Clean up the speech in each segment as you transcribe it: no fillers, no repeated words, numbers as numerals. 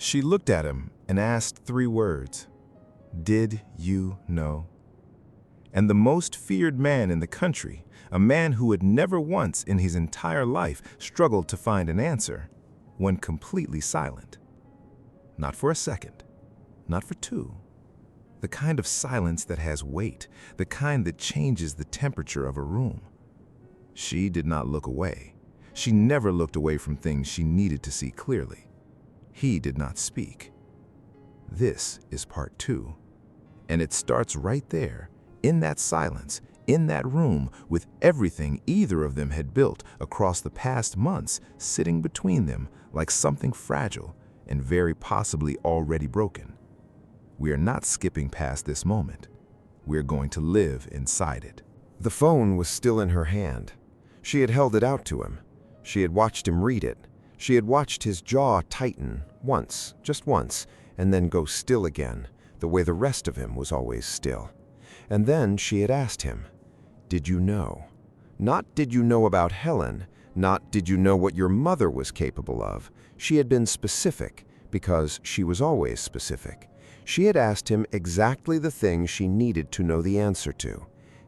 She looked at him and asked 3 words. Did you know? And the most feared man in the country, a man who had never once in his entire life struggled to find an answer, went completely silent. Not for a second, not for 2. The kind of silence that has weight, the kind that changes the temperature of a room. She did not look away. She never looked away from things she needed to see clearly. He did not speak. This is part 2. And it starts right there, in that silence, in that room, with everything either of them had built across the past months sitting between them like something fragile and very possibly already broken. We are not skipping past this moment. We are going to live inside it. The phone was still in her hand. She had held it out to him. She had watched him read it. She had watched his jaw tighten once, just once, and then go still again, the way the rest of him was always still. And then she had asked him, "Did you know?" Not did you know about Helen, not did you know what your mother was capable of. She had been specific, because she was always specific. She had asked him exactly the thing she needed to know the answer to.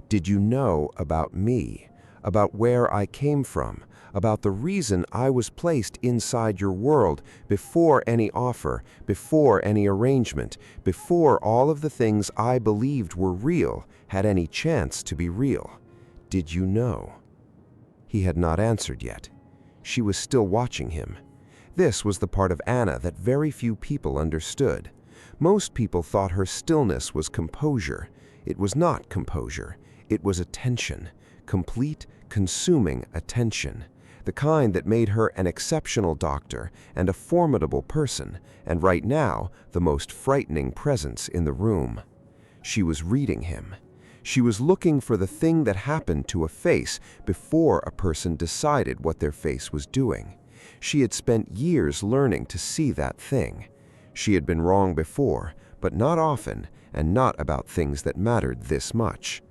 Did you know about me? About where I came from? About the reason I was placed inside your world before any offer, before any arrangement, before all of the things I believed were real had any chance to be real? Did you know? He had not answered yet. She was still watching him. This was the part of Anna that very few people understood. Most people thought her stillness was composure. It was not composure. It was attention, complete, consuming attention. The kind that made her an exceptional doctor and a formidable person, and right now, the most frightening presence in the room. She was reading him. She was looking for the thing that happened to a face before a person decided what their face was doing. She had spent years learning to see that thing. She had been wrong before, but not often, and not about things that mattered this much.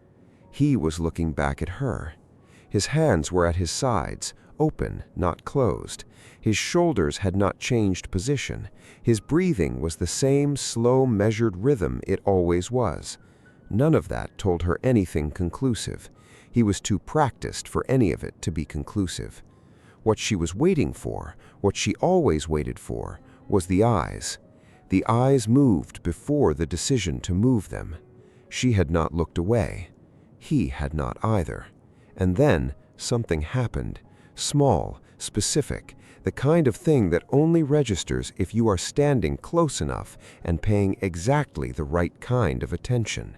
He was looking back at her. His hands were at his sides, open, not closed. His shoulders had not changed position. His breathing was the same slow, measured rhythm it always was. None of that told her anything conclusive. He was too practiced for any of it to be conclusive. What she was waiting for, what she always waited for, was the eyes. The eyes moved before the decision to move them. She had not looked away. He had not either. And then something happened. Small, specific, the kind of thing that only registers if you are standing close enough and paying exactly the right kind of attention.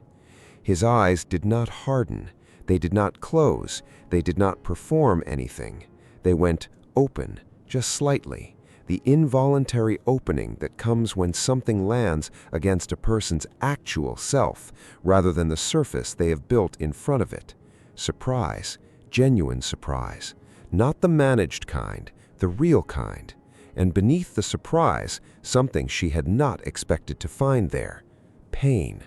His eyes did not harden. They did not close. They did not perform anything. They went open, just slightly. The involuntary opening that comes when something lands against a person's actual self, rather than the surface they have built in front of it. Surprise, genuine surprise. Not the managed kind, the real kind. And beneath the surprise, something she had not expected to find there. Pain.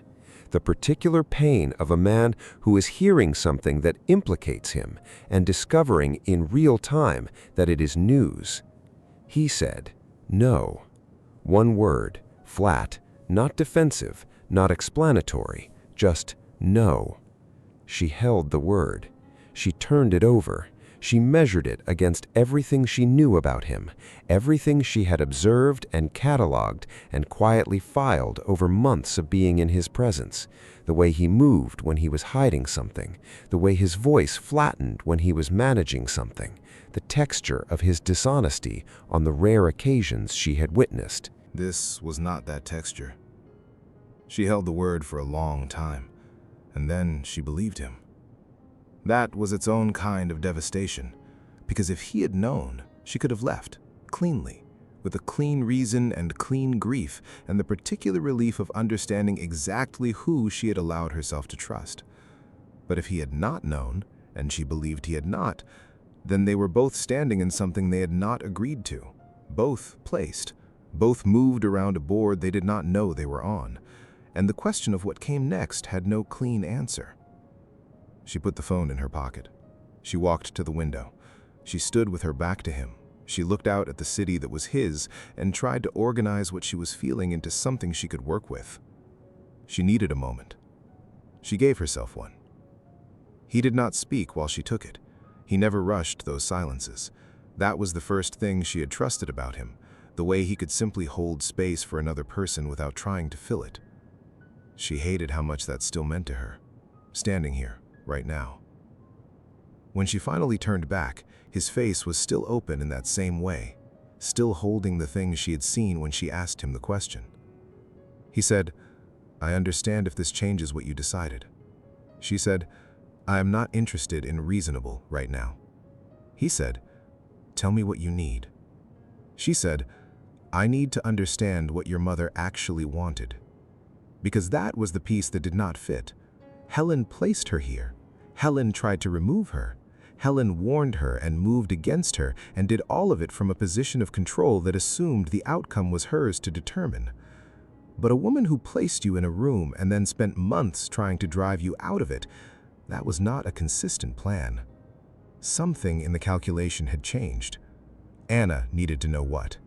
The particular pain of a man who is hearing something that implicates him and discovering in real time that it is news. He said, "No." One word, flat, not defensive, not explanatory, just no. She held the word. She turned it over. She measured it against everything she knew about him, everything she had observed and cataloged and quietly filed over months of being in his presence. The way he moved when he was hiding something, the way his voice flattened when he was managing something, the texture of his dishonesty on the rare occasions she had witnessed. This was not that texture. She held the word for a long time, and then she believed him. That was its own kind of devastation, because if he had known, she could have left, cleanly, with a clean reason and clean grief, and the particular relief of understanding exactly who she had allowed herself to trust. But if he had not known, and she believed he had not, then they were both standing in something they had not agreed to, both placed, both moved around a board they did not know they were on, and the question of what came next had no clean answer. She put the phone in her pocket. She walked to the window. She stood with her back to him, She looked out at the city that was his and tried to organize what she was feeling into something she could work with. She needed a moment. She gave herself one. He did not speak while she took it. He never rushed those silences. That was the first thing she had trusted about him, the way he could simply hold space for another person without trying to fill it. She hated how much that still meant to her, standing here, right now. When she finally turned back, his face was still open in that same way, still holding the things she had seen when she asked him the question. He said, "I understand if this changes what you decided." She said, "I am not interested in reasonable right now." He said, "Tell me what you need." She said, "I need to understand what your mother actually wanted." Because that was the piece that did not fit. Helen placed her here. Helen tried to remove her. Helen warned her and moved against her and did all of it from a position of control that assumed the outcome was hers to determine. But a woman who placed you in a room and then spent months trying to drive you out of it, that was not a consistent plan. Something in the calculation had changed. Anna needed to know what.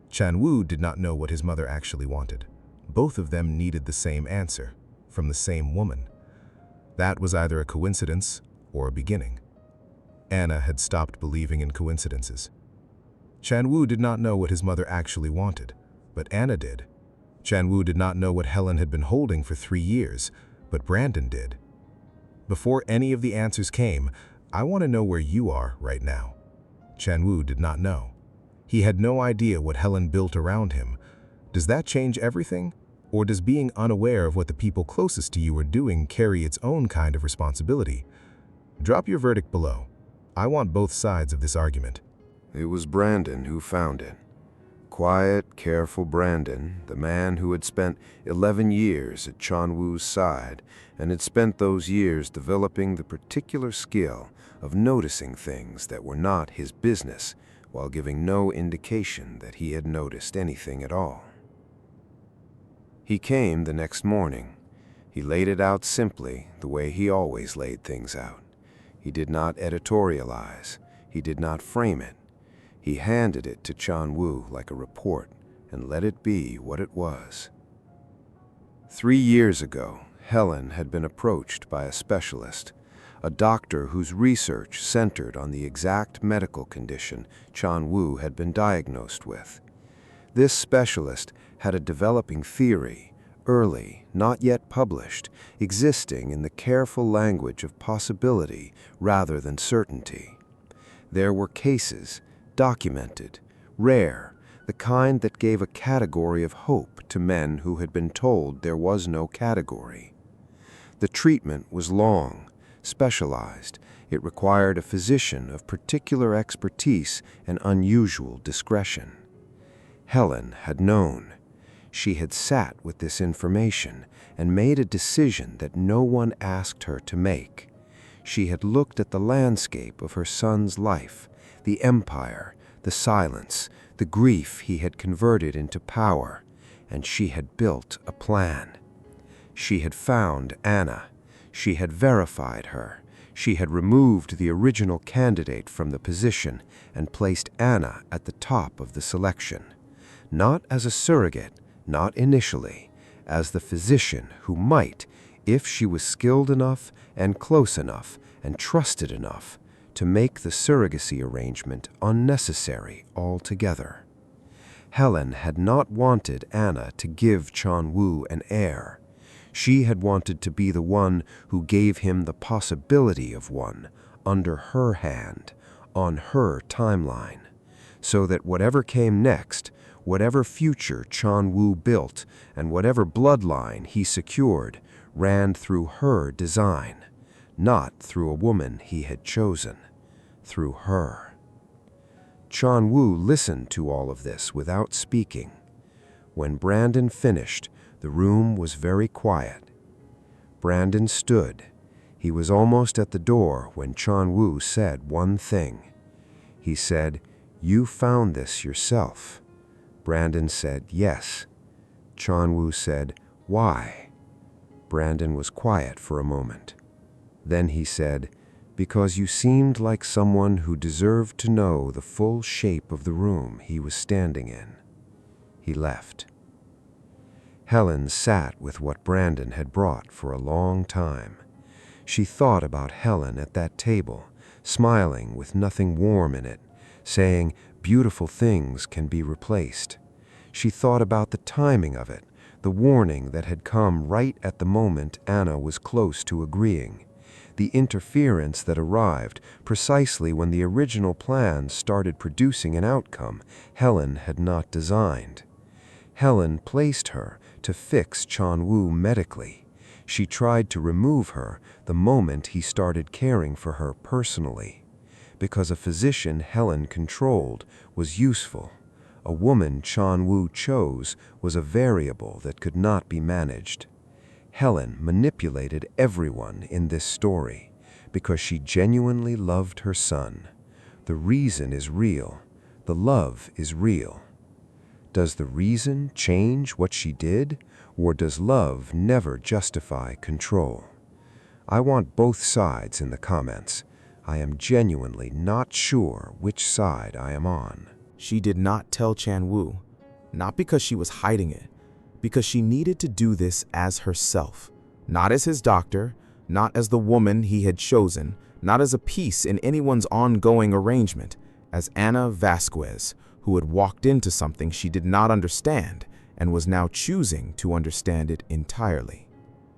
Chan-woo did not know what his mother actually wanted. Both of them needed the same answer, from the same woman. That was either a coincidence or a beginning. Anna had stopped believing in coincidences. Chan-woo did not know what his mother actually wanted, but Anna did. Chan-woo did not know what Helen had been holding for 3 years, but Brandon did. Before any of the answers came, "I want to know where you are right now." Chan-woo did not know. He had no idea what Helen built around him. Does that change everything? Or does being unaware of what the people closest to you are doing carry its own kind of responsibility? Drop your verdict below. I want both sides of this argument. It was Brandon who found it. Quiet, careful Brandon, the man who had spent 11 years at Chan-woo's side and had spent those years developing the particular skill of noticing things that were not his business while giving no indication that he had noticed anything at all. He came the next morning. He laid it out simply, the way he always laid things out. He did not editorialize. He did not frame it. He handed it to Chan-woo like a report and let it be what it was. 3 years ago, Helen had been approached by a specialist, a doctor whose research centered on the exact medical condition Chan-woo had been diagnosed with. This specialist had a developing theory, early, not yet published, existing in the careful language of possibility rather than certainty. There were cases, documented, rare, the kind that gave a category of hope to men who had been told there was no category. The treatment was long, specialized. It required a physician of particular expertise and unusual discretion. Helen had known. She had sat with this information and made a decision that no one asked her to make. She had looked at the landscape of her son's life, the empire, the silence, the grief he had converted into power, and she had built a plan. She had found Anna. She had verified her. She had removed the original candidate from the position and placed Anna at the top of the selection. Not as a surrogate, not initially, as the physician who might, if she was skilled enough and close enough and trusted enough, to make the surrogacy arrangement unnecessary altogether. Helen had not wanted Anna to give Chan-woo an heir. She had wanted to be the one who gave him the possibility of one, under her hand, on her timeline, so that whatever came next, whatever future Chan-woo built, and whatever bloodline he secured, ran through her design, not through a woman he had chosen, through her. Chan-woo listened to all of this without speaking. When Brandon finished, the room was very quiet. Brandon stood. He was almost at the door when Chan-woo said one thing. He said, "You found this yourself." Brandon said, "Yes." Chan-woo said, "Why?" Brandon was quiet for a moment. Then he said, because you seemed like someone who deserved to know the full shape of the room he was standing in. He left. Helen sat with what Brandon had brought for a long time. She thought about Helen at that table, smiling with nothing warm in it, saying beautiful things can be replaced. She thought about the timing of it, the warning that had come right at the moment Anna was close to agreeing, the interference that arrived precisely when the original plan started producing an outcome Helen had not designed. Helen placed her to fix Chan-woo medically. She tried to remove her the moment he started caring for her personally. Because a physician Helen controlled was useful. A woman Chan-woo chose was a variable that could not be managed. Helen manipulated everyone in this story because she genuinely loved her son. The reason is real. The love is real. Does the reason change what she did, or does love never justify control? I want both sides in the comments. I am genuinely not sure which side I am on. She did not tell Chan-woo, not because she was hiding it, because she needed to do this as herself, not as his doctor, not as the woman he had chosen, not as a piece in anyone's ongoing arrangement, as Anna Vasquez, who had walked into something she did not understand and was now choosing to understand it entirely.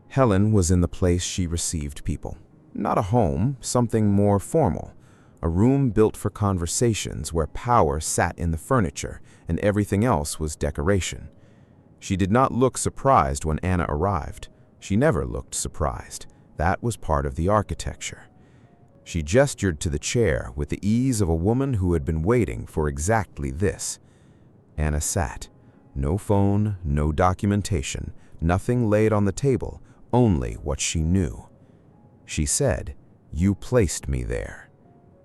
Helen was in the place she received people. Not a home, something more formal. A room built for conversations where power sat in the furniture and everything else was decoration. She did not look surprised when Anna arrived. She never looked surprised. That was part of the architecture. She gestured to the chair with the ease of a woman who had been waiting for exactly this. Anna sat. No phone, no documentation, nothing laid on the table, only what she knew. She said, "You placed me there."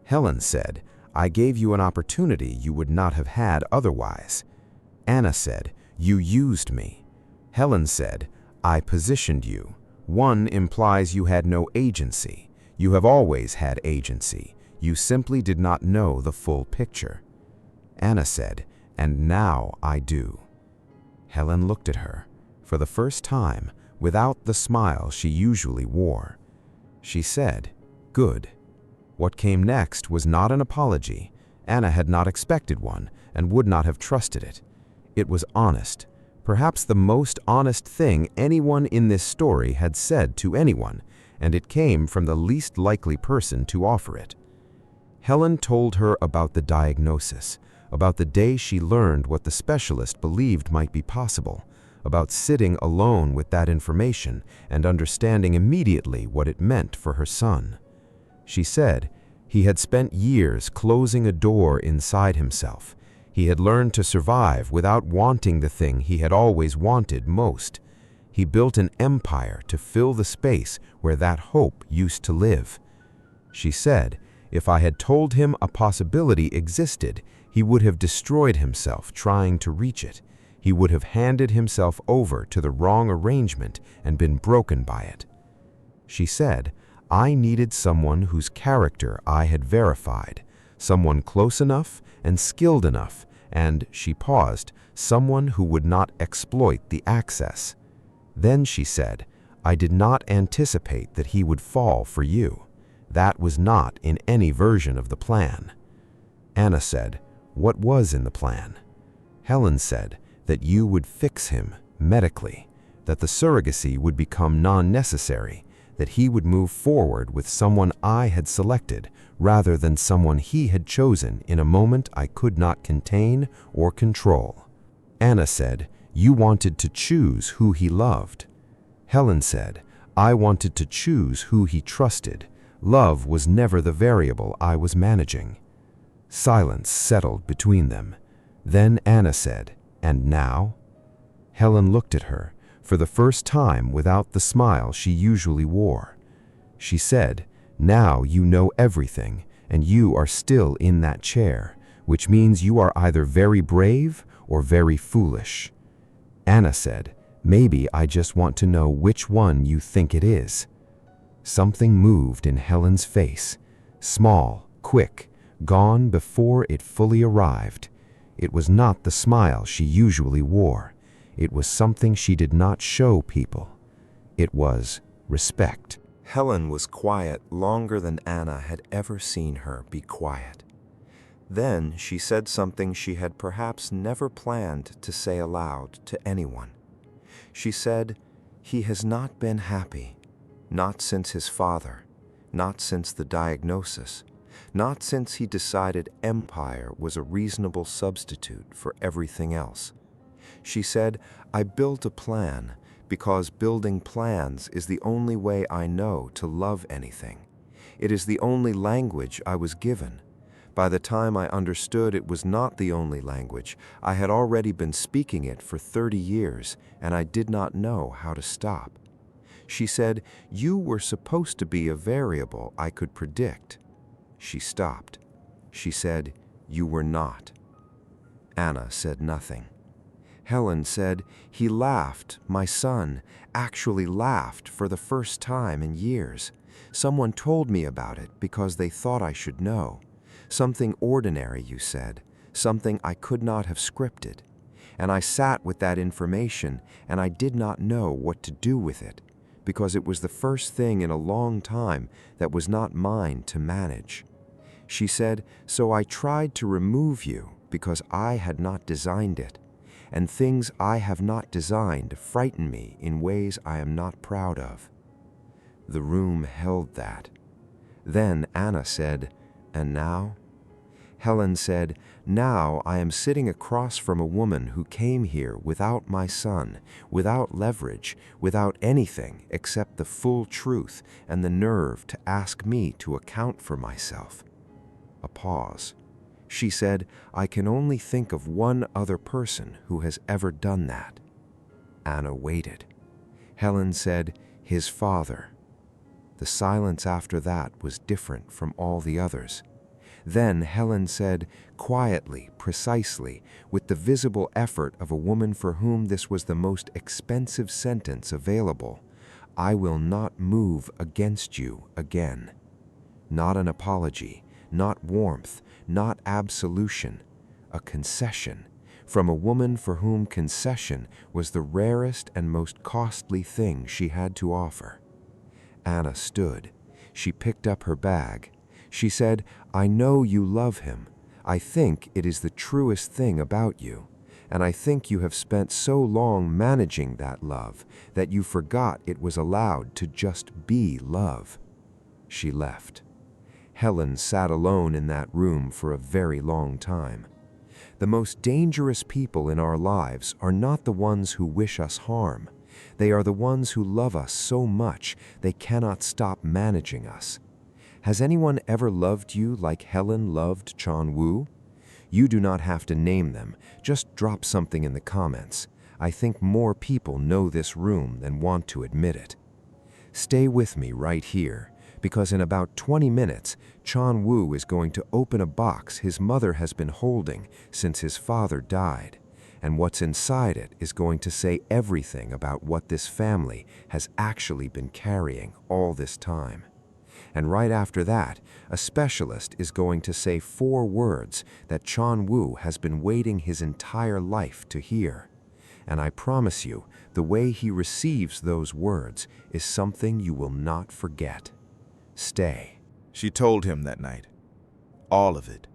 Helen said, "I gave you an opportunity you would not have had otherwise." Anna said, "You used me." Helen said, "I positioned you." One implies you had no agency. You have always had agency. You simply did not know the full picture. Anna said, "And now I do." Helen looked at her, for the first time, without the smile she usually wore. She said, "Good." What came next was not an apology. Anna had not expected one and would not have trusted it. It was honest, perhaps the most honest thing anyone in this story had said to anyone, and it came from the least likely person to offer it. Helen told her about the diagnosis, about the day she learned what the specialist believed might be possible, about sitting alone with that information and understanding immediately what it meant for her son. She said he had spent years closing a door inside himself. He had learned to survive without wanting the thing he had always wanted most. He built an empire to fill the space where that hope used to live. She said, if I had told him a possibility existed, he would have destroyed himself trying to reach it. He would have handed himself over to the wrong arrangement and been broken by it. She said, I needed someone whose character I had verified, someone close enough and skilled enough, and, she paused, someone who would not exploit the access. Then she said, I did not anticipate that he would fall for you. That was not in any version of the plan. Anna said, what was in the plan? Helen said that you would fix him medically, that the surrogacy would become non-necessary, that he would move forward with someone I had selected rather than someone he had chosen in a moment I could not contain or control. Anna said, you wanted to choose who he loved. Helen said, I wanted to choose who he trusted. Love was never the variable I was managing. Silence settled between them. Then Anna said, and now? Helen looked at her, for the first time without the smile she usually wore. She said, now you know everything, and you are still in that chair, which means you are either very brave or very foolish. Anna said, maybe I just want to know which one you think it is. Something moved in Helen's face, small, quick, gone before it fully arrived. It was not the smile she usually wore. It was something she did not show people. It was respect. Helen was quiet longer than Anna had ever seen her be quiet. Then she said something she had perhaps never planned to say aloud to anyone. She said, "He has not been happy, not since his father, not since the diagnosis, not since he decided empire was a reasonable substitute for everything else." She said, "I built a plan because building plans is the only way I know to love anything. It is the only language I was given. By the time I understood it was not the only language, I had already been speaking it for 30 years, and I did not know how to stop." She said, "You were supposed to be a variable I could predict." She stopped. She said, "You were not." Anna said nothing. Helen said, "He laughed, my son, actually laughed for the first time in years. Someone told me about it because they thought I should know. Something ordinary, you said, something I could not have scripted. And I sat with that information, and I did not know what to do with it, because it was the first thing in a long time that was not mine to manage." She said, "So I tried to remove you because I had not designed it, and things I have not designed frighten me in ways I am not proud of." The room held that. Then Anna said, "And now?" Helen said, "Now I am sitting across from a woman who came here without my son, without leverage, without anything except the full truth and the nerve to ask me to account for myself." A pause. She said, "I can only think of one other person who has ever done that." Anna waited. Helen said, "His father." The silence after that was different from all the others. Then Helen said, quietly, precisely, with the visible effort of a woman for whom this was the most expensive sentence available, "I will not move against you again." Not an apology, not warmth, not absolution, a concession, from a woman for whom concession was the rarest and most costly thing she had to offer. Anna stood. She picked up her bag. She said, "I know you love him. I think it is the truest thing about you. And I think you have spent so long managing that love that you forgot it was allowed to just be love." She left. Helen sat alone in that room for a very long time. The most dangerous people in our lives are not the ones who wish us harm. They are the ones who love us so much they cannot stop managing us. Has anyone ever loved you like Helen loved Chan-woo? You do not have to name them, just drop something in the comments. I think more people know this room than want to admit it. Stay with me right here, because in about 20 minutes, Chan-woo is going to open a box his mother has been holding since his father died. And what's inside it is going to say everything about what this family has actually been carrying all this time. And right after that, a specialist is going to say 4 words that Chan-woo has been waiting his entire life to hear. And I promise you, the way he receives those words is something you will not forget. Stay. She told him that night. All of it.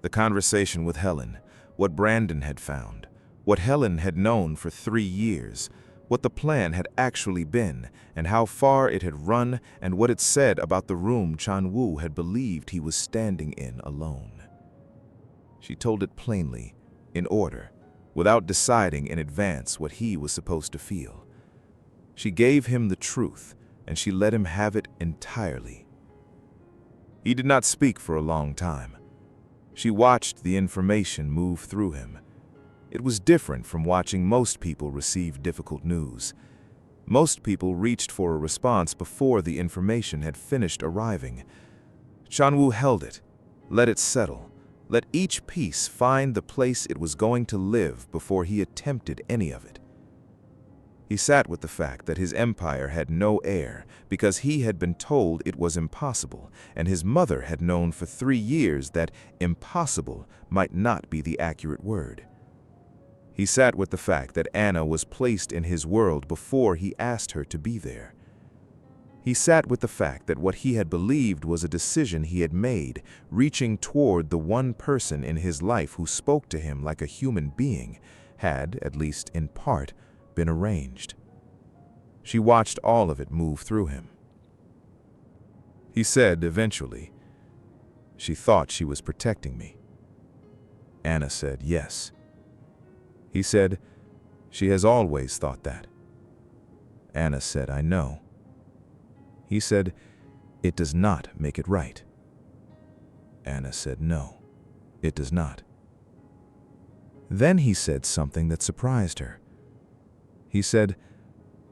The conversation with Helen, what Brandon had found, what Helen had known for 3 years, what the plan had actually been, and how far it had run, and what it said about the room Chan-woo had believed he was standing in alone. She told it plainly, in order, without deciding in advance what he was supposed to feel. She gave him the truth, and she let him have it entirely. He did not speak for a long time. She watched the information move through him. It was different from watching most people receive difficult news. Most people reached for a response before the information had finished arriving. Chan-woo held it, let it settle, let each piece find the place it was going to live before he attempted any of it. He sat with the fact that his empire had no heir because he had been told it was impossible, and his mother had known for 3 years that impossible might not be the accurate word. He sat with the fact that Anna was placed in his world before he asked her to be there. He sat with the fact that what he had believed was a decision he had made, reaching toward the one person in his life who spoke to him like a human being, had, at least in part, been arranged. She watched all of it move through him. He said, eventually, "She thought she was protecting me." Anna said, "Yes." He said, "She has always thought that." Anna said, "I know." He said, "It does not make it right." Anna said, "No, it does not." Then he said something that surprised her. He said,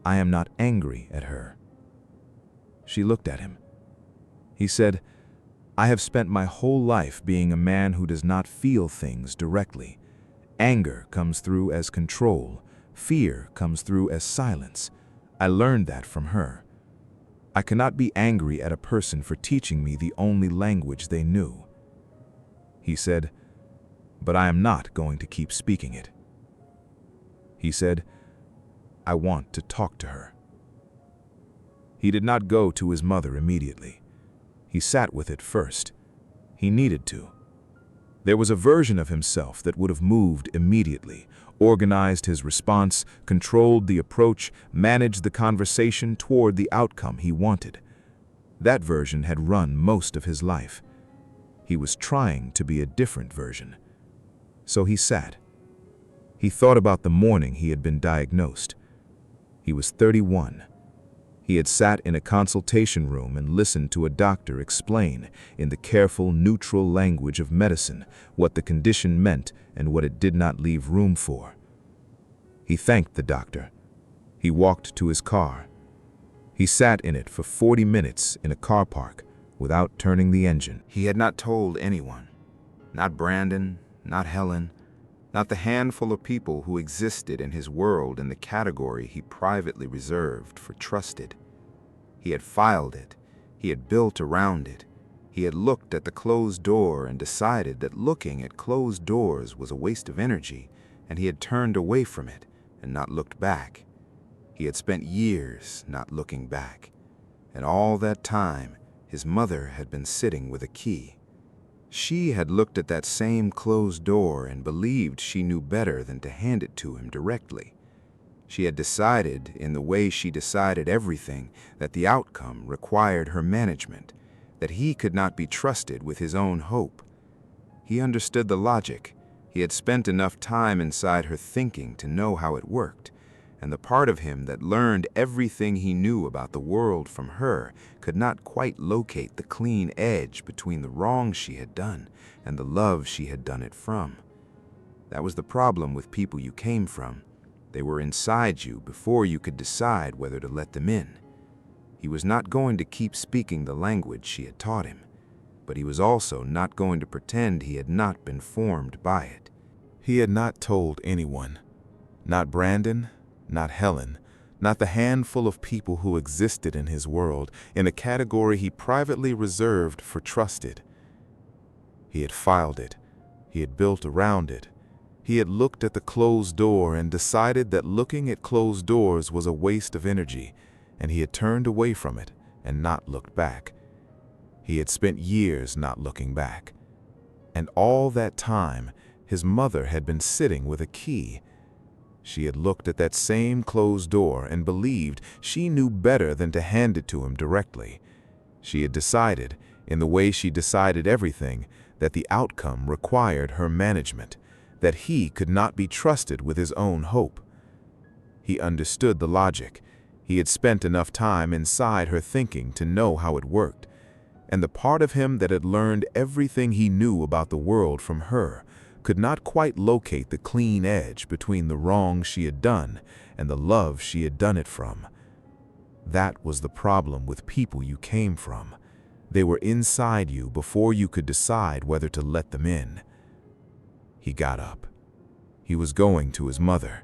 "I am not angry at her." She looked at him. He said, "I have spent my whole life being a man who does not feel things directly. Anger comes through as control. Fear comes through as silence. I learned that from her. I cannot be angry at a person for teaching me the only language they knew." He said, "But I am not going to keep speaking it." He said, "I want to talk to her." He did not go to his mother immediately. He sat with it first. He needed to. There was a version of himself that would have moved immediately, organized his response, controlled the approach, managed the conversation toward the outcome he wanted. That version had run most of his life. He was trying to be a different version. So he sat. He thought about the morning he had been diagnosed. He was 31. He had sat in a consultation room and listened to a doctor explain, in the careful, neutral language of medicine, what the condition meant and what it did not leave room for. He thanked the doctor. He walked to his car. He sat in it for 40 minutes in a car park without turning the engine. He had not told anyone. Not Brandon, not Helen, not the handful of people who existed in his world in the category he privately reserved for trusted. He had filed it. He had built around it. He had looked at the closed door and decided that looking at closed doors was a waste of energy, and he had turned away from it and not looked back. He had spent years not looking back, and all that time his mother had been sitting with a key. She had looked at that same closed door and believed she knew better than to hand it to him directly. She had decided, in the way she decided everything, that the outcome required her management, that he could not be trusted with his own hope. He understood the logic. He had spent enough time inside her thinking to know how it worked, and the part of him that learned everything he knew about the world from her could not quite locate the clean edge between the wrong she had done and the love she had done it from. That was the problem with people you came from. They were inside you before you could decide whether to let them in. He was not going to keep speaking the language she had taught him, but he was also not going to pretend he had not been formed by it. He had not told anyone, not Brandon, not Helen, not the handful of people who existed in his world in a category he privately reserved for trusted. He had filed it. He had built around it. He had looked at the closed door and decided that looking at closed doors was a waste of energy, and he had turned away from it and not looked back. He had spent years not looking back. And all that time, his mother had been sitting with a key. She had looked at that same closed door and believed she knew better than to hand it to him directly. She had decided, in the way she decided everything, that the outcome required her management, that he could not be trusted with his own hope. He understood the logic. He had spent enough time inside her thinking to know how it worked, and the part of him that had learned everything he knew about the world from her could not quite locate the clean edge between the wrong she had done and the love she had done it from. That was the problem with people you came from. They were inside you before you could decide whether to let them in. He got up. He was going to his mother.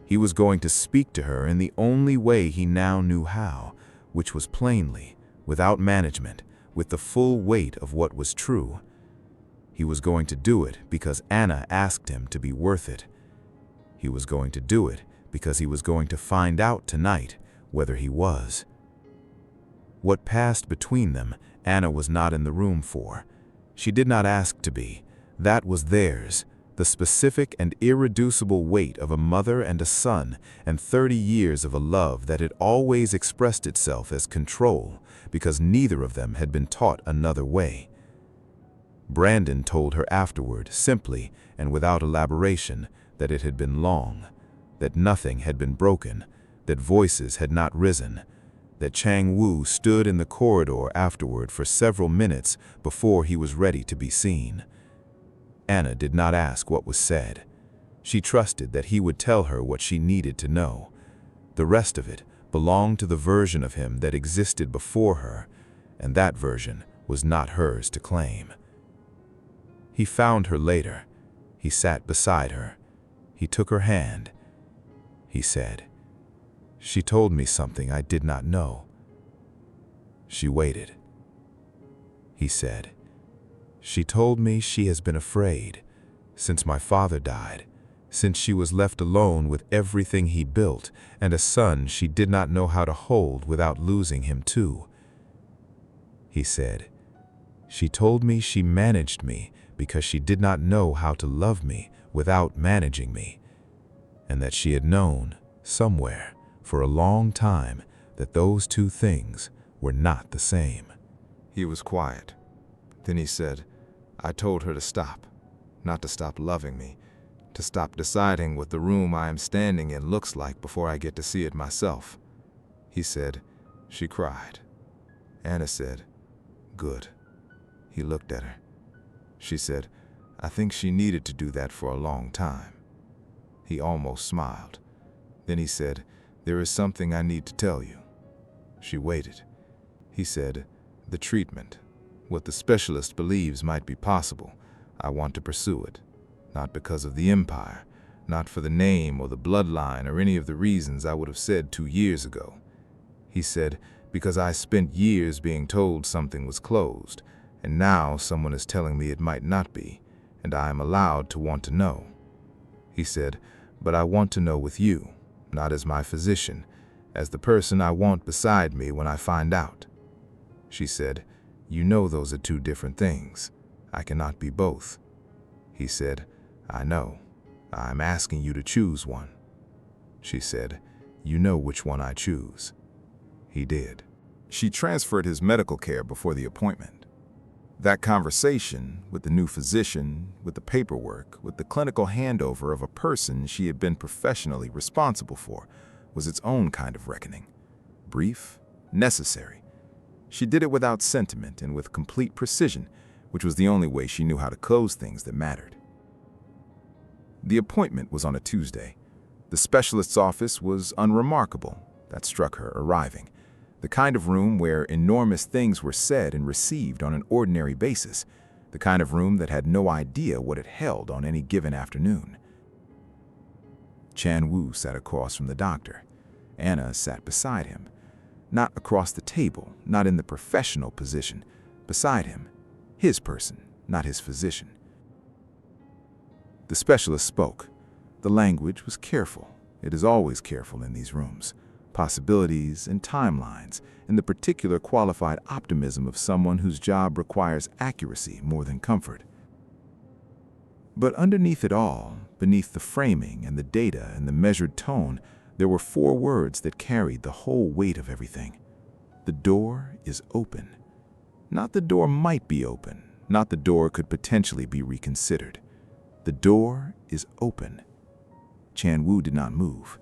He was going to speak to her in the only way he now knew how, which was plainly, without management, with the full weight of what was true. He was going to do it because Anna asked him to be worth it. He was going to do it because he was going to find out tonight whether he was. What passed between them, Anna was not in the room for. She did not ask to be. That was theirs, the specific and irreducible weight of a mother and a son, and 30 years of a love that had always expressed itself as control, because neither of them had been taught another way. Brandon told her afterward, simply and without elaboration, that it had been long, that nothing had been broken, that voices had not risen, that Chang Wu stood in the corridor afterward for several minutes before he was ready to be seen. Anna did not ask what was said. She trusted that he would tell her what she needed to know. The rest of it belonged to the version of him that existed before her, and that version was not hers to claim. He found her later. He sat beside her. He took her hand. He said, "She told me something I did not know." She waited. He said, "She told me she has been afraid, since my father died, since she was left alone with everything he built, and a son she did not know how to hold without losing him too." He said, "She told me she managed me because she did not know how to love me without managing me, and that she had known, somewhere, for a long time, that those two things were not the same." He was quiet. Then he said, "I told her to stop, not to stop loving me, to stop deciding what the room I am standing in looks like before I get to see it myself." He said, "She cried." Anna said, "Good." He looked at her. She said, "I think she needed to do that for a long time." He almost smiled. Then he said, "There is something I need to tell you." She waited. He said, "The treatment, what the specialist believes might be possible, I want to pursue it, not because of the empire, not for the name or the bloodline or any of the reasons I would have said 2 years ago." He said, "Because I spent years being told something was closed, and now someone is telling me it might not be, and I am allowed to want to know." He said, "But I want to know with you, not as my physician, as the person I want beside me when I find out." She said, "You know those are 2 different things. I cannot be both." He said, "I know. I'm asking you to choose one." She said, "You know which one I choose." He did. She transferred his medical care before the appointment. That conversation with the new physician, with the paperwork, with the clinical handover of a person she had been professionally responsible for, was its own kind of reckoning. Brief, necessary. She did it without sentiment and with complete precision, which was the only way she knew how to close things that mattered. The appointment was on a Tuesday. The specialist's office was unremarkable. That struck her arriving. The kind of room where enormous things were said and received on an ordinary basis. The kind of room that had no idea what it held on any given afternoon. Chan Wu sat across from the doctor. Anna sat beside him. Not across the table, not in the professional position. Beside him, his person, not his physician. The specialist spoke. The language was careful. It is always careful in these rooms. Possibilities and timelines, and the particular qualified optimism of someone whose job requires accuracy more than comfort. But underneath it all, beneath the framing and the data and the measured tone, there were 4 words that carried the whole weight of everything. The door is open. Not the door might be open, not the door could potentially be reconsidered. The door is open. Chan Wu did not move.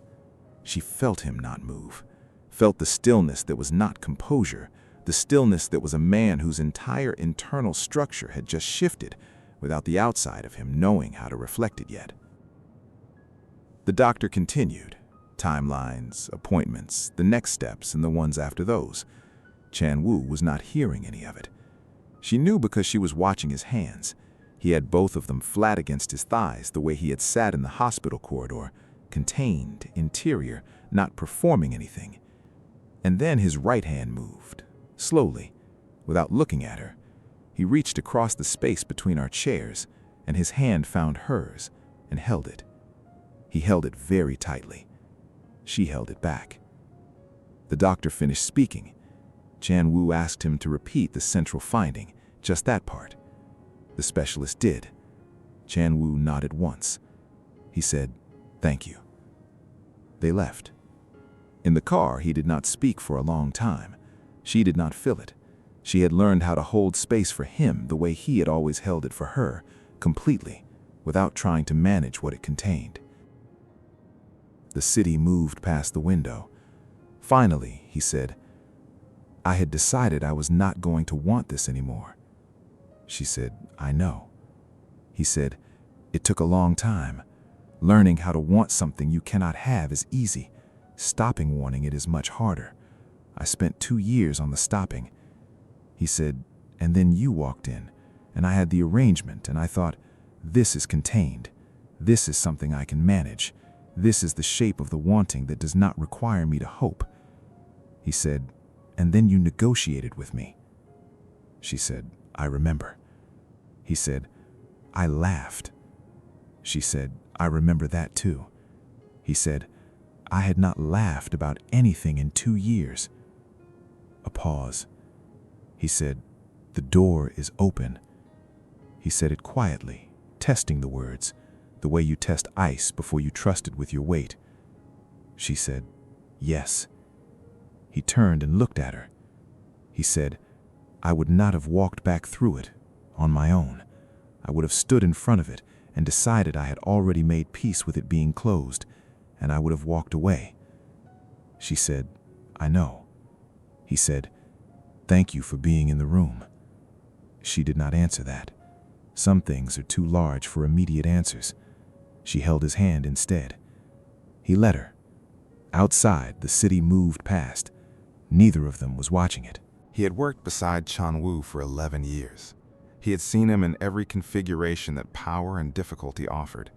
She felt him not move, felt the stillness that was not composure, the stillness that was a man whose entire internal structure had just shifted without the outside of him knowing how to reflect it yet. The doctor continued. Timelines, appointments, the next steps, and the ones after those. Chan Wu was not hearing any of it. She knew because she was watching his hands. He had both of them flat against his thighs the way he had sat in the hospital corridor, contained, interior, not performing anything. And then his right hand moved, slowly, without looking at her. He reached across the space between our chairs, and his hand found hers and held it. He held it very tightly. She held it back. The doctor finished speaking. Chan-woo asked him to repeat the central finding, just that part. The specialist did. Chan-woo nodded once. He said, "Thank you." They left. In the car, he did not speak for a long time. She did not feel it. She had learned how to hold space for him the way he had always held it for her, completely, without trying to manage what it contained. The city moved past the window. Finally, he said, "I had decided I was not going to want this anymore." She said, "I know." He said, "It took a long time. Learning how to want something you cannot have is easy. Stopping wanting it is much harder. I spent 2 years on the stopping." He said, "And then you walked in, and I had the arrangement, and I thought, this is contained. This is something I can manage. This is the shape of the wanting that does not require me to hope." He said, "And then you negotiated with me." She said, "I remember." He said, "I laughed." She said, "I remember that too." He said, "I had not laughed about anything in 2 years." A pause. He said, "The door is open." He said it quietly, testing the words, the way you test ice before you trust it with your weight. She said, "Yes." He turned and looked at her. He said, "I would not have walked back through it on my own. I would have stood in front of it and decided I had already made peace with it being closed, and I would have walked away." She said, "I know." He said, "Thank you for being in the room." She did not answer that. Some things are too large for immediate answers. She held his hand instead. He let her. Outside, the city moved past. Neither of them was watching it. He had worked beside Chan-woo for 11 years. He had seen him in every configuration that power and difficulty offered.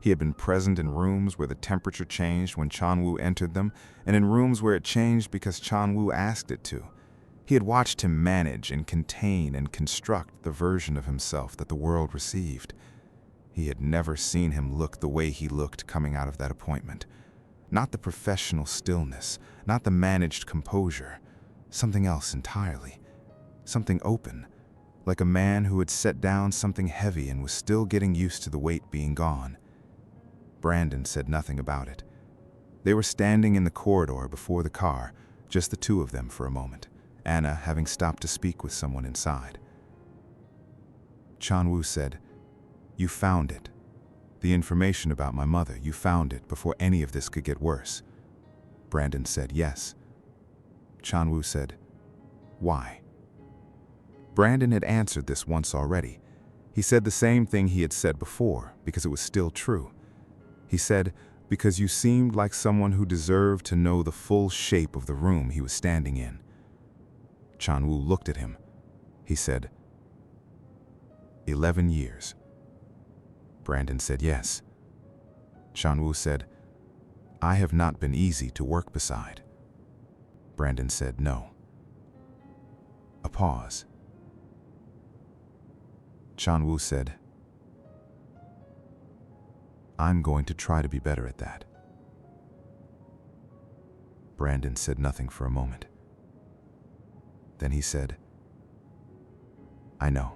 He had been present in rooms where the temperature changed when Chan-woo entered them, and in rooms where it changed because Chan-woo asked it to. He had watched him manage and contain and construct the version of himself that the world received. He had never seen him look the way he looked coming out of that appointment. Not the professional stillness, not the managed composure. Something else entirely. Something open, like a man who had set down something heavy and was still getting used to the weight being gone. Brandon said nothing about it. They were standing in the corridor before the car, just the two of them for a moment, Anna having stopped to speak with someone inside. Chan-woo said, "You found it. The information about my mother, you found it before any of this could get worse." Brandon said, "Yes." Chan-woo said, "Why?" Brandon had answered this once already. He said the same thing he had said before, because it was still true. He said, "Because you seemed like someone who deserved to know the full shape of the room he was standing in." Chan-woo looked at him. He said, 11 years. Brandon said yes. Chan-woo said, "I have not been easy to work beside." Brandon said no. A pause. Chan-woo said, "I'm going to try to be better at that." Brandon said nothing for a moment. Then he said, "I know."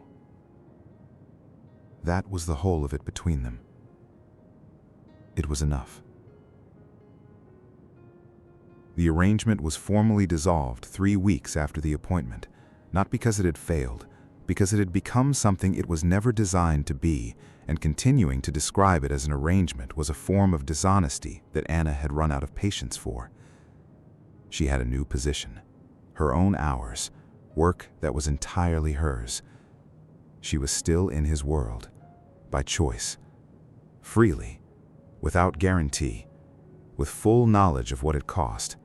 That was the whole of it between them. It was enough. The arrangement was formally dissolved 3 weeks after the appointment, not because it had failed, because it had become something it was never designed to be, and continuing to describe it as an arrangement was a form of dishonesty that Anna had run out of patience for. She had a new position, her own hours, work that was entirely hers. She was still in his world, by choice, freely, without guarantee, with full knowledge of what it cost.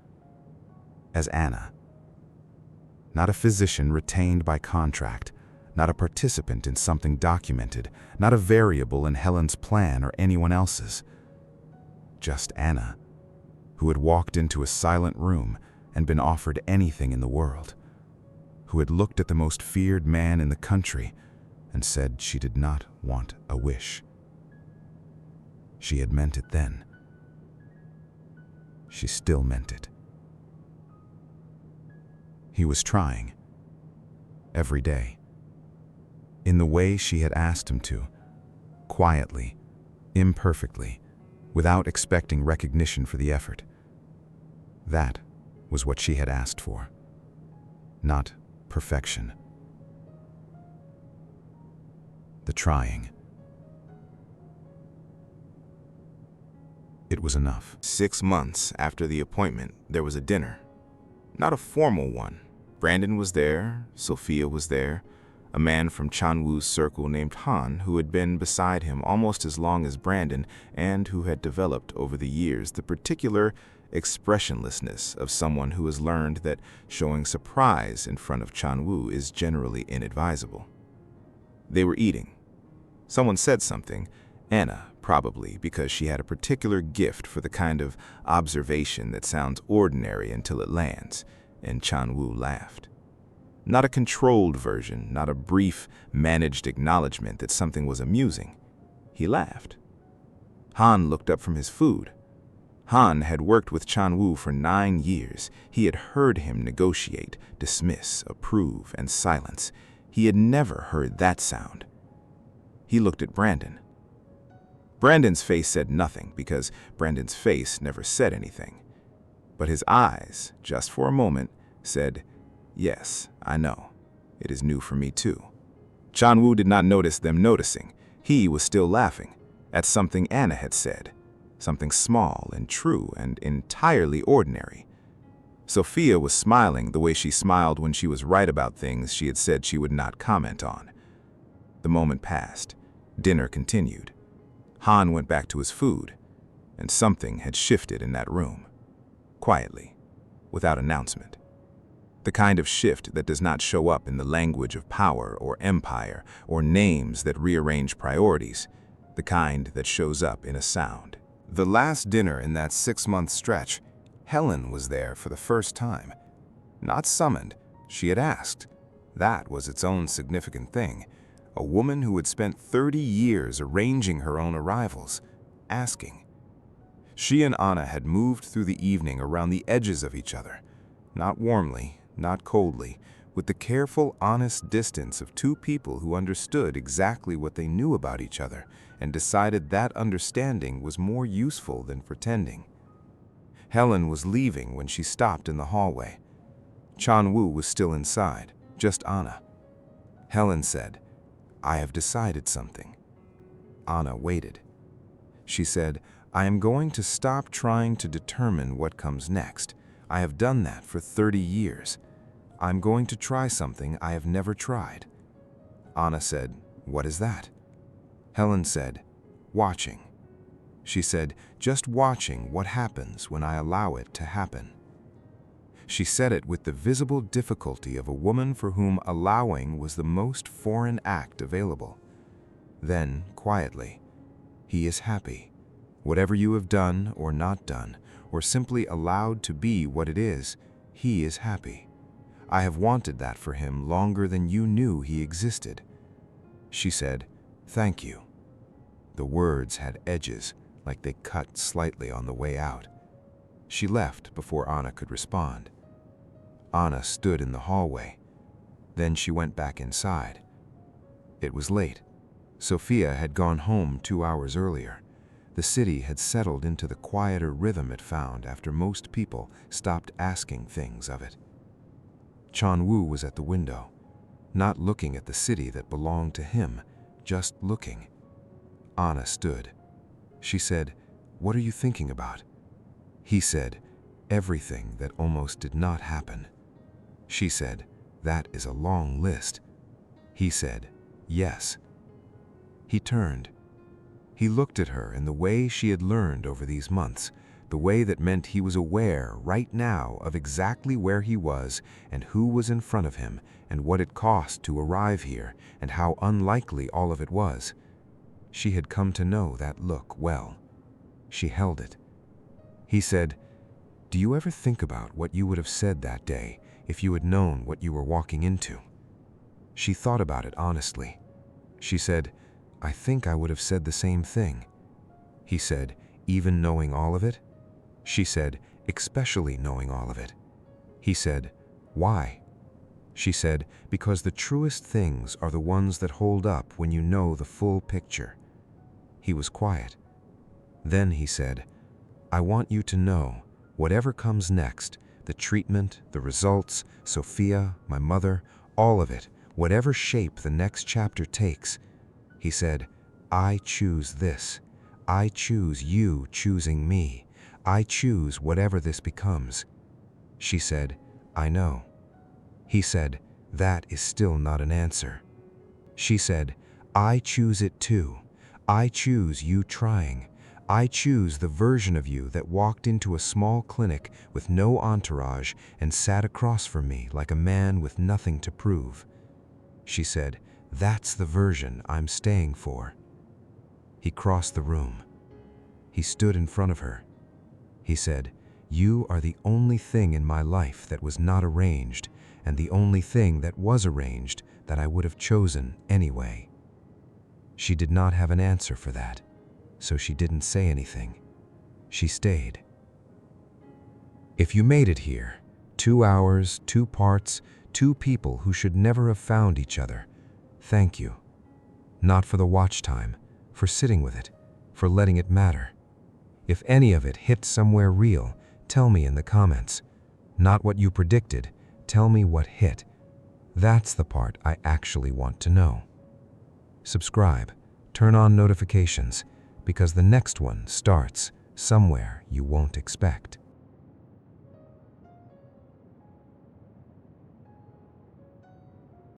As Anna. Not a physician retained by contract, not a participant in something documented, not a variable in Helen's plan or anyone else's. just Anna, who had walked into a silent room and been offered anything in the world, who had looked at the most feared man in the country and said she did not want a wish. She had meant it then. She still meant it. He was trying, every day, in the way she had asked him to, quietly, imperfectly, without expecting recognition for the effort. That was what she had asked for, not perfection. The trying. It was enough. 6 months after the appointment, there was a dinner. Not a formal one. Brandon was there, Sophia was there, a man from Chanwoo's circle named Han, who had been beside him almost as long as Brandon and who had developed over the years the particular expressionlessness of someone who has learned that showing surprise in front of Chanwoo is generally inadvisable. They were eating. Someone said something, Anna, probably because she had a particular gift for the kind of observation that sounds ordinary until it lands, and Chanwoo laughed. Not a controlled version, not a brief, managed acknowledgement that something was amusing. He laughed. Han looked up from his food. Han had worked with Chanwoo for 9 years. He had heard him negotiate, dismiss, approve, and silence. He had never heard that sound. He looked at Brandon. Brandon's face said nothing because Brandon's face never said anything. But his eyes, just for a moment, said, "Yes, I know. It is new for me too." Chanwoo did not notice them noticing. He was still laughing at something Anna had said, something small and true and entirely ordinary. Sophia was smiling the way she smiled when she was right about things she had said she would not comment on. The moment passed. Dinner continued. Han went back to his food, and something had shifted in that room. Quietly, without announcement. The kind of shift that does not show up in the language of power or empire or names that rearrange priorities, the kind that shows up in a sound. The last dinner in that 6-month stretch, Helen was there for the first time. Not summoned, she had asked. That was its own significant thing. A woman who had spent 30 years arranging her own arrivals, asking. She and Anna had moved through the evening around the edges of each other, not warmly, not coldly, with the careful, honest distance of two people who understood exactly what they knew about each other and decided that understanding was more useful than pretending. Helen was leaving when she stopped in the hallway. Chanwoo was still inside, just Anna. Helen said, "I have decided something." Anna waited. She said, "I am going to stop trying to determine what comes next. I have done that for 30 years. I'm going to try something I have never tried." Anna said, "What is that?" Helen said, "Watching." She said, "Just watching what happens when I allow it to happen." She said it with the visible difficulty of a woman for whom allowing was the most foreign act available. Then, quietly, "He is happy. Whatever you have done or not done, or simply allowed to be what it is, he is happy. I have wanted that for him longer than you knew he existed." She said, "Thank you." The words had edges, like they cut slightly on the way out. She left before Anna could respond. Anna stood in the hallway. Then she went back inside. It was late. Sophia had gone home 2 hours earlier. The city had settled into the quieter rhythm it found after most people stopped asking things of it. Chanwoo was at the window, not looking at the city that belonged to him, just looking. Anna stood. She said, "What are you thinking about?" He said, "Everything that almost did not happen." She said, "That is a long list." He said, "Yes." He turned. He looked at her in the way she had learned over these months, the way that meant he was aware right now of exactly where he was and who was in front of him and what it cost to arrive here and how unlikely all of it was. She had come to know that look well. She held it, He said, "Do you ever think about what you would have said that day if you had known what you were walking into?" She thought about it honestly. She said, "I think I would have said the same thing." He said, "Even knowing all of it?" She said, "Especially knowing all of it." He said, "Why?" She said, "Because the truest things are the ones that hold up when you know the full picture." He was quiet. Then he said, "I want you to know, whatever comes next, the treatment, the results, Sophia, my mother, all of it, whatever shape the next chapter takes," he said, "I choose this. I choose you choosing me. I choose whatever this becomes." She said, "I know." He said, "That is still not an answer." She said, "I choose it too. I choose you trying. I choose the version of you that walked into a small clinic with no entourage and sat across from me like a man with nothing to prove." She said, "That's the version I'm staying for." He crossed the room. He stood in front of her. He said, "You are the only thing in my life that was not arranged, and the only thing that was arranged that I would have chosen anyway." She did not have an answer for that, so she didn't say anything. She stayed. If you made it here, 2 hours, 2 parts, 2 people who should never have found each other, thank you. Not for the watch time, for sitting with it, for letting it matter. If any of it hit somewhere real, tell me in the comments. Not what you predicted, tell me what hit. That's the part I actually want to know. Subscribe, turn on notifications, because the next one starts somewhere you won't expect.